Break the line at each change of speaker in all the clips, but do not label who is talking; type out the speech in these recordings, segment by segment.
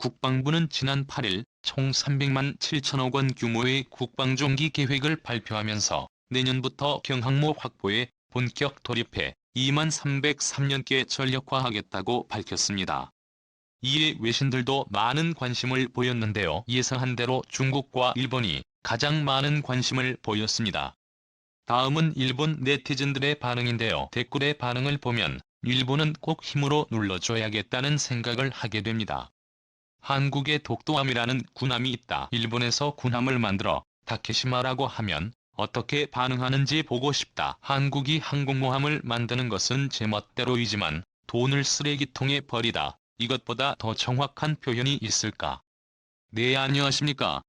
국방부는 지난 8일 총 300만 7천억 원 규모의 국방종기 계획을 발표하면서 내년부터 경항모 확보에 본격 돌입해 2만 303년께 전력화하겠다고 밝혔습니다. 이에 외신들도 많은 관심을 보였는데요. 예상한 대로 중국과 일본이 가장 많은 관심을 보였습니다. 다음은 일본 네티즌들의 반응인데요. 댓글의 반응을 보면 일본은 꼭 힘으로 눌러줘야겠다는 생각을 하게 됩니다. 한국에 독도함이라는 군함이 있다. 일본에서 군함을 만들어 다케시마라고 하면 어떻게 반응하는지 보고 싶다. 한국이 항공모함을 만드는 것은 제멋대로이지만 돈을 쓰레기통에 버리다. 이것보다 더 정확한 표현이 있을까? 네, 안녕하십니까?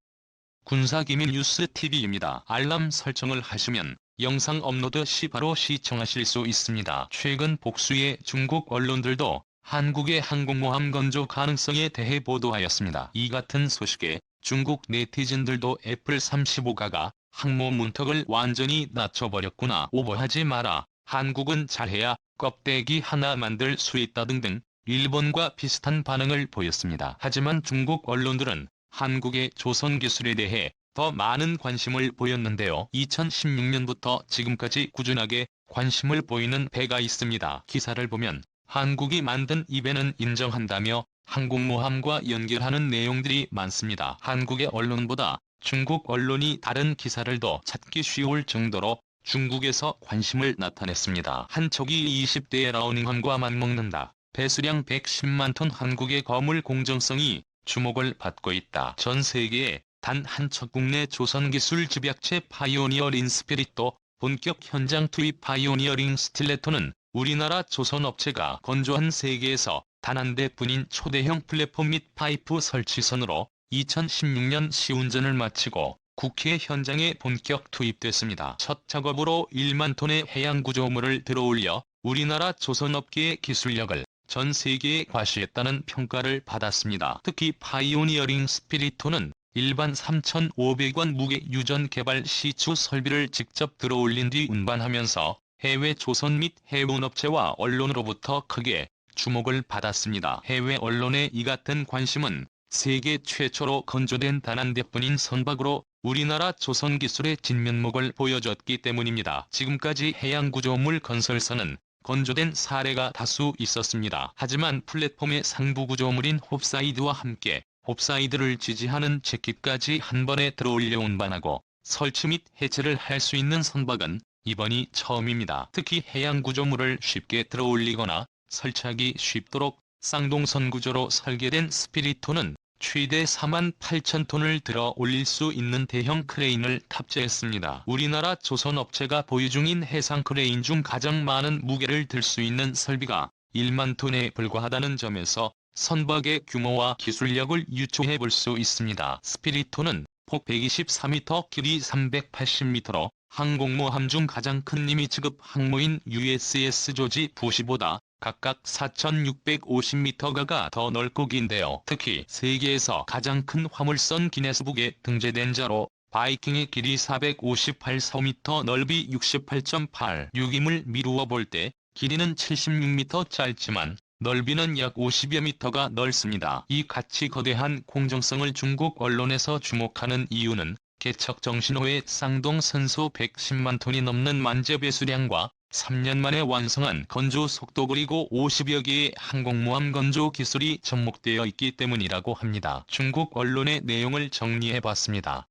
군사기밀 뉴스 TV입니다. 알람 설정을 하시면 영상 업로드 시 바로 시청하실 수 있습니다. 최근 복수의 중국 언론들도 한국의 항공모함 건조 가능성에 대해 보도하였습니다. 이 같은 소식에 중국 네티즌들도 애플 35가가 항모 문턱을 완전히 낮춰버렸구나. 오버하지 마라. 한국은 잘해야 껍데기 하나 만들 수 있다 등등 일본과 비슷한 반응을 보였습니다. 하지만 중국 언론들은 한국의 조선 기술에 대해 더 많은 관심을 보였는데요. 2016년부터 지금까지 꾸준하게 관심을 보이는 배가 있습니다. 기사를 보면 한국이 만든 이 배는 인정한다며 항공모함과 연결하는 내용들이 많습니다. 한국의 언론보다 중국 언론이 다른 기사를 더 찾기 쉬울 정도로 중국에서 관심을 나타냈습니다. 한 척이 20대의 라오닝함과 맞먹는다. 배수량 110만 톤 한국의 거물 공정성이 주목을 받고 있다. 전 세계에 단 한 척 국내 조선기술 집약체 파이오니어링 스피릿도 본격 현장 투입 파이오니어링 스틸레토는 우리나라 조선업체가 건조한 세계에서 단 한 대뿐인 초대형 플랫폼 및 파이프 설치선으로 2016년 시운전을 마치고 국해 현장에 본격 투입됐습니다. 첫 작업으로 1만 톤의 해양 구조물을 들어올려 우리나라 조선업계의 기술력을 전 세계에 과시했다는 평가를 받았습니다. 특히 파이오니어링 스피리토는 일반 3,500원 무게 유전 개발 시추 설비를 직접 들어올린 뒤 운반하면서 해외 조선 및 해운업체와 언론으로부터 크게 주목을 받았습니다. 해외 언론의 이 같은 관심은 세계 최초로 건조된 단 한 대뿐인 선박으로 우리나라 조선 기술의 진면목을 보여줬기 때문입니다. 지금까지 해양구조물 건설사는 건조된 사례가 다수 있었습니다. 하지만 플랫폼의 상부 구조물인 홉사이드와 함께 홉사이드를 지지하는 재킷까지 한 번에 들어올려 운반하고 설치 및 해체를 할 수 있는 선박은 이번이 처음입니다. 특히 해양 구조물을 쉽게 들어올리거나 설치하기 쉽도록 쌍동선 구조로 설계된 스피리토는 최대 4만 8천 톤을 들어 올릴 수 있는 대형 크레인을 탑재했습니다. 우리나라 조선업체가 보유 중인 해상 크레인 중 가장 많은 무게를 들 수 있는 설비가 1만 톤에 불과하다는 점에서 선박의 규모와 기술력을 유추해 볼 수 있습니다. 스피리토는 폭 124m, 길이 380m로 항공모함 중 가장 큰 임의 취급 항모인 USS 조지 부시보다 각각 4,650m가가 더 넓고 긴데요. 특히 세계에서 가장 큰 화물선 기네스북에 등재된 자로 바이킹의 길이 458m, 넓이 68.8, 유기물 미루어 볼 때 길이는 76m 짧지만 넓이는 약 50여 미터가 넓습니다. 이 같이 거대한 공정성을 중국 언론에서 주목하는 이유는 개척 정신호의 쌍동 선소 110만 톤이 넘는 만재 배수량과 3년 만에 완성한 건조 속도 그리고 50여 개의 항공모함 건조 기술이 접목되어 있기 때문이라고 합니다. 중국 언론의 내용을 정리해봤습니다.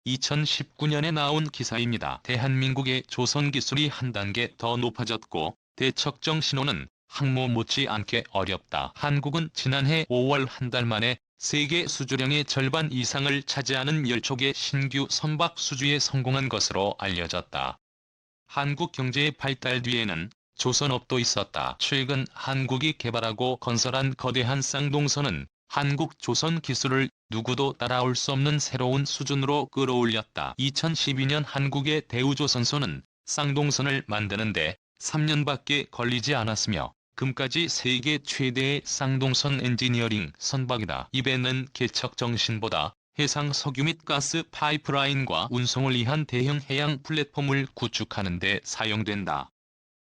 2019년에 나온 기사입니다. 대한민국의 조선 기술이 한 단계 더 높아졌고 대척정 신호는 항모 못지않게 어렵다. 한국은 지난해 5월 한 달 만에 세계 수주량의 절반 이상을 차지하는 10척의 신규 선박 수주에 성공한 것으로 알려졌다. 한국 경제의 발달 뒤에는 조선업도 있었다. 최근 한국이 개발하고 건설한 거대한 쌍동선은 한국 조선 기술을 누구도 따라올 수 없는 새로운 수준으로 끌어올렸다. 2012년 한국의 대우조선소는 쌍동선을 만드는데 3년밖에 걸리지 않았으며 금까지 세계 최대의 쌍동선 엔지니어링 선박이다. 이 배는 개척 정신보다 해상 석유 및 가스 파이프라인과 운송을 위한 대형 해양 플랫폼을 구축하는 데 사용된다.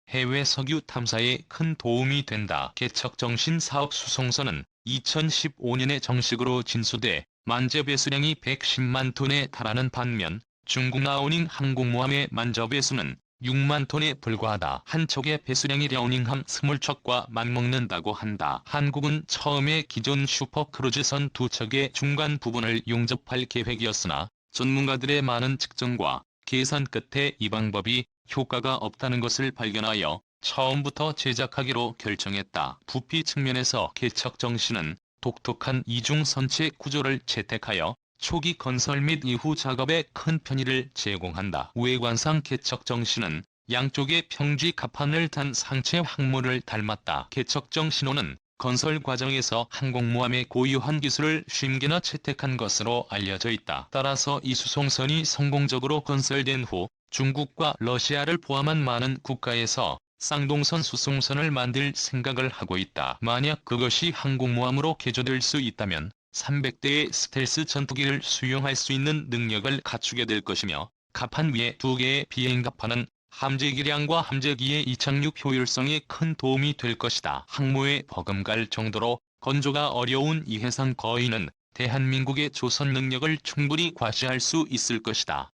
해외 석유 탐사에 큰 도움이 된다. 개척 정신 사업 수송선은 2015년에 정식으로 진수돼 만재 배수량이 110만 톤에 달하는 반면 중국 라오닝 항공모함의 만재 배수는 6만 톤에 불과하다. 한 척의 배수량이 려오닝함 20척과 맞먹는다고 한다. 한국은 처음에 기존 슈퍼크루즈선 2척의 중간 부분을 용접할 계획이었으나 전문가들의 많은 측정과 계산 끝에 이 방법이 효과가 없다는 것을 발견하여 처음부터 제작하기로 결정했다. 부피 측면에서 개척 정신은 독특한 이중 선체 구조를 채택하여 초기 건설 및 이후 작업에 큰 편의를 제공한다. 외관상 개척 정신은 양쪽의 평지 갑판을 단 상체 항모를 닮았다. 개척정 신호는 건설 과정에서 항공모함의 고유한 기술을 쉽게나 채택한 것으로 알려져 있다. 따라서 이 수송선이 성공적으로 건설된 후 중국과 러시아를 포함한 많은 국가에서 쌍동선 수송선을 만들 생각을 하고 있다. 만약 그것이 항공모함으로 개조될 수 있다면 300대의 스텔스 전투기를 수용할 수 있는 능력을 갖추게 될 것이며 갑판 위에 2개의 비행갑판은 함재기량과 함재기의 이착륙 효율성에 큰 도움이 될 것이다. 항모에 버금갈 정도로 건조가 어려운 이 해상 거인은 대한민국의 조선 능력을 충분히 과시할 수 있을 것이다.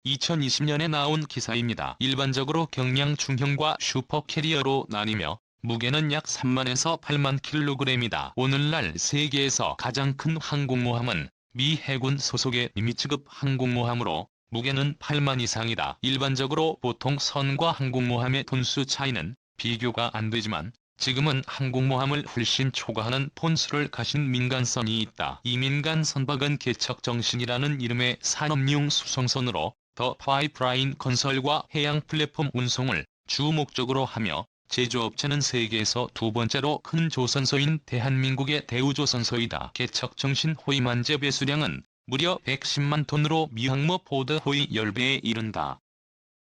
2020년에 나온 기사입니다. 일반적으로 경량 중형과 슈퍼캐리어로 나뉘며 무게는 약 3만에서 8만 킬로그램이다. 오늘날 세계에서 가장 큰 항공모함은 미 해군 소속의 니미츠급 항공모함으로 무게는 8만 이상이다. 일반적으로 보통 선과 항공모함의 톤수 차이는 비교가 안 되지만 지금은 항공모함을 훨씬 초과하는 톤수를 가진 민간선이 있다. 이 민간 선박은 개척 정신이라는 이름의 산업용 수송선으로 더 파이프라인 건설과 해양 플랫폼 운송을 주 목적으로 하며 제조업체는 세계에서 두 번째로 큰 조선소인 대한민국의 대우조선소이다. 개척 정신 호위 만재 배수량은 무려 110만 톤으로 미항모 포드 호위 10배에 이른다.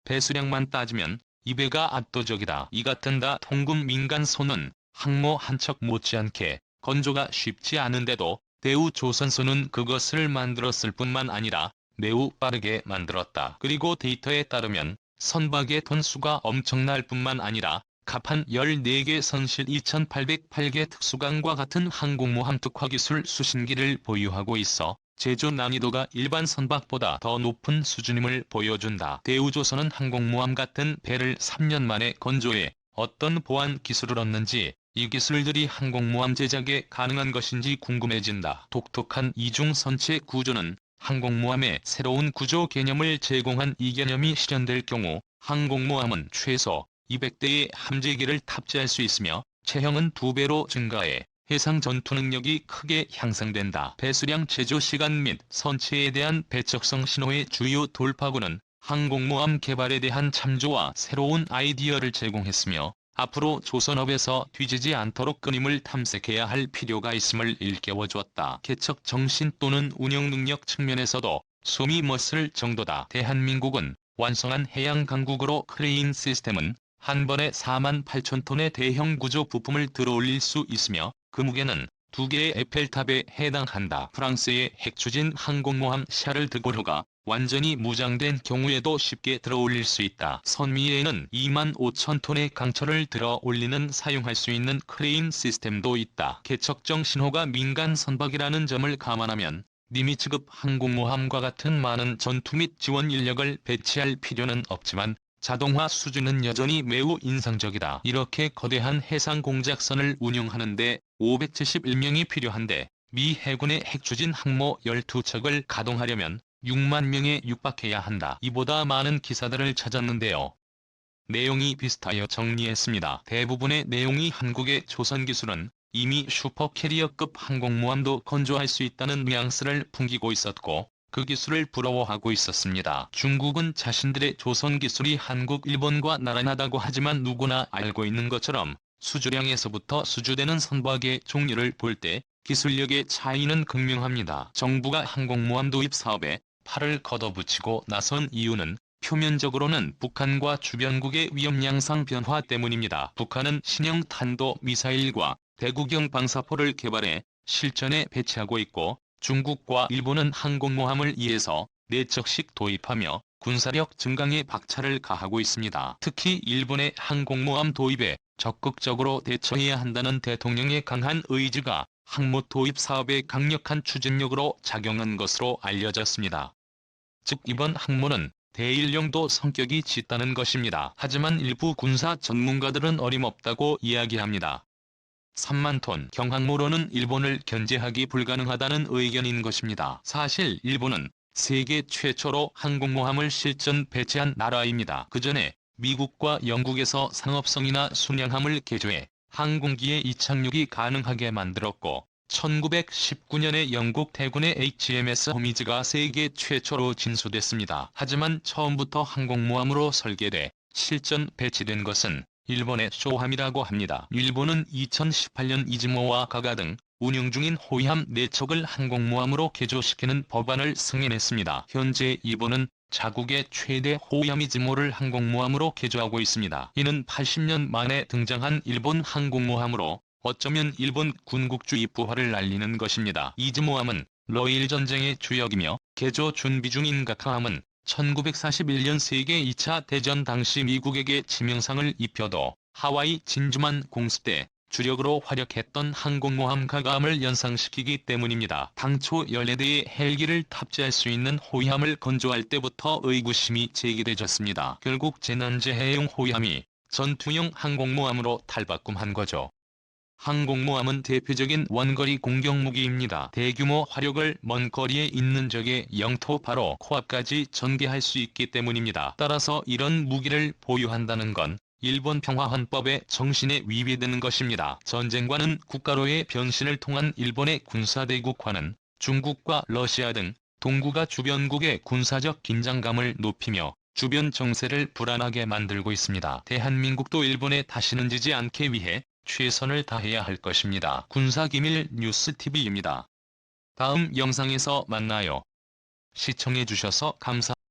배수량만 따지면 이 배가 압도적이다. 이 같은 다 통금 민간소는 항모 한 척 못지않게 건조가 쉽지 않은데도 대우조선소는 그것을 만들었을 뿐만 아니라 매우 빠르게 만들었다. 그리고 데이터에 따르면 선박의 톤수가 엄청날 뿐만 아니라 갑판 14개 선실 2808개 특수강과 같은 항공모함 특화기술 수신기를 보유하고 있어 제조 난이도가 일반 선박보다 더 높은 수준임을 보여준다. 대우조선은 항공모함 같은 배를 3년 만에 건조해 어떤 보안 기술을 얻는지 이 기술들이 항공모함 제작에 가능한 것인지 궁금해진다. 독특한 이중선체 구조는 항공모함의 새로운 구조 개념을 제공한 이 개념이 실현될 경우 항공모함은 최소 200대의 함재기를 탑재할 수 있으며 체형은 2배로 증가해 해상 전투 능력이 크게 향상된다. 배수량 제조 시간 및 선체에 대한 배척성 신호의 주요 돌파구는 항공모함 개발에 대한 참조와 새로운 아이디어를 제공했으며 앞으로 조선업에서 뒤지지 않도록 끊임을 탐색해야 할 필요가 있음을 일깨워주었다. 개척 정신 또는 운영 능력 측면에서도 숨이 멎을 정도다. 대한민국은 완성한 해양 강국으로 크레인 시스템은 한 번에 4만 8천 톤의 대형 구조 부품을 들어올릴 수 있으며 그 무게는 2개의 에펠탑에 해당한다. 프랑스의 핵추진 항공모함 샤를 드고르가 완전히 무장된 경우에도 쉽게 들어올릴 수 있다. 선미에는 2만 5천 톤의 강철을 들어올리는 사용할 수 있는 크레인 시스템도 있다. 개척정 신호가 민간 선박이라는 점을 감안하면 니미츠급 항공모함과 같은 많은 전투 및 지원 인력을 배치할 필요는 없지만 자동화 수준은 여전히 매우 인상적이다. 이렇게 거대한 해상 공작선을 운용하는데 571명이 필요한데 미 해군의 핵추진 항모 12척을 가동하려면 6만 명에 육박해야 한다. 이보다 많은 기사들을 찾았는데요. 내용이 비슷하여 정리했습니다. 대부분의 내용이 한국의 조선 기술은 이미 슈퍼캐리어급 항공모함도 건조할 수 있다는 뉘앙스를 풍기고 있었고 그 기술을 부러워하고 있었습니다. 중국은 자신들의 조선 기술이 한국, 일본과 나란하다고 하지만 누구나 알고 있는 것처럼 수주량에서부터 수주되는 선박의 종류를 볼 때 기술력의 차이는 극명합니다. 정부가 항공모함 도입 사업에 팔을 걷어붙이고 나선 이유는 표면적으로는 북한과 주변국의 위험 양상 변화 때문입니다. 북한은 신형 탄도 미사일과 대구경 방사포를 개발해 실전에 배치하고 있고 중국과 일본은 항공모함을 2에서 4척씩 도입하며 군사력 증강에 박차를 가하고 있습니다. 특히 일본의 항공모함 도입에 적극적으로 대처해야 한다는 대통령의 강한 의지가 항모 도입 사업의 강력한 추진력으로 작용한 것으로 알려졌습니다. 즉 이번 항모는 대일령도 성격이 짙다는 것입니다. 하지만 일부 군사 전문가들은 어림없다고 이야기합니다. 3만 톤 경항모로는 일본을 견제하기 불가능하다는 의견인 것입니다. 사실 일본은 세계 최초로 항공모함을 실전 배치한 나라입니다. 그 전에 미국과 영국에서 상업성이나 순양함을 개조해 항공기의 이착륙이 가능하게 만들었고 1919년에 영국 대군의 HMS 호미즈가 세계 최초로 진수됐습니다. 하지만 처음부터 항공모함으로 설계돼 실전 배치된 것은 일본의 쇼함이라고 합니다. 일본은 2018년 이즈모와 가가 등 운영 중인 호위함 4척을 항공모함으로 개조시키는 법안을 승인했습니다. 현재 일본은 자국의 최대 호위함 이즈모를 항공모함으로 개조하고 있습니다. 이는 80년 만에 등장한 일본 항공모함으로 어쩌면 일본 군국주의 부활을 알리는 것입니다. 이즈모함은 러일 전쟁의 주역이며 개조 준비 중인 가카함은 1941년 세계 2차 대전 당시 미국에게 치명상을 입혀도 하와이 진주만 공습 때 주력으로 활약했던 항공모함 가가함을 연상시키기 때문입니다. 당초 14대의 헬기를 탑재할 수 있는 호위함을 건조할 때부터 의구심이 제기되졌습니다. 결국 재난재해용 호위함이 전투용 항공모함으로 탈바꿈한 거죠. 항공모함은 대표적인 원거리 공격무기입니다. 대규모 화력을 먼 거리에 있는 적의 영토 바로 코앞까지 전개할 수 있기 때문입니다. 따라서 이런 무기를 보유한다는 건 일본 평화헌법의 정신에 위배되는 것입니다. 전쟁과는 국가로의 변신을 통한 일본의 군사대국화는 중국과 러시아 등 동구가 주변국의 군사적 긴장감을 높이며 주변 정세를 불안하게 만들고 있습니다. 대한민국도 일본에 다시는 지지 않게 위해 최선을 다해야 할 것입니다. 군사기밀 뉴스TV입니다. 다음 영상에서 만나요. 시청해주셔서 감사합니다.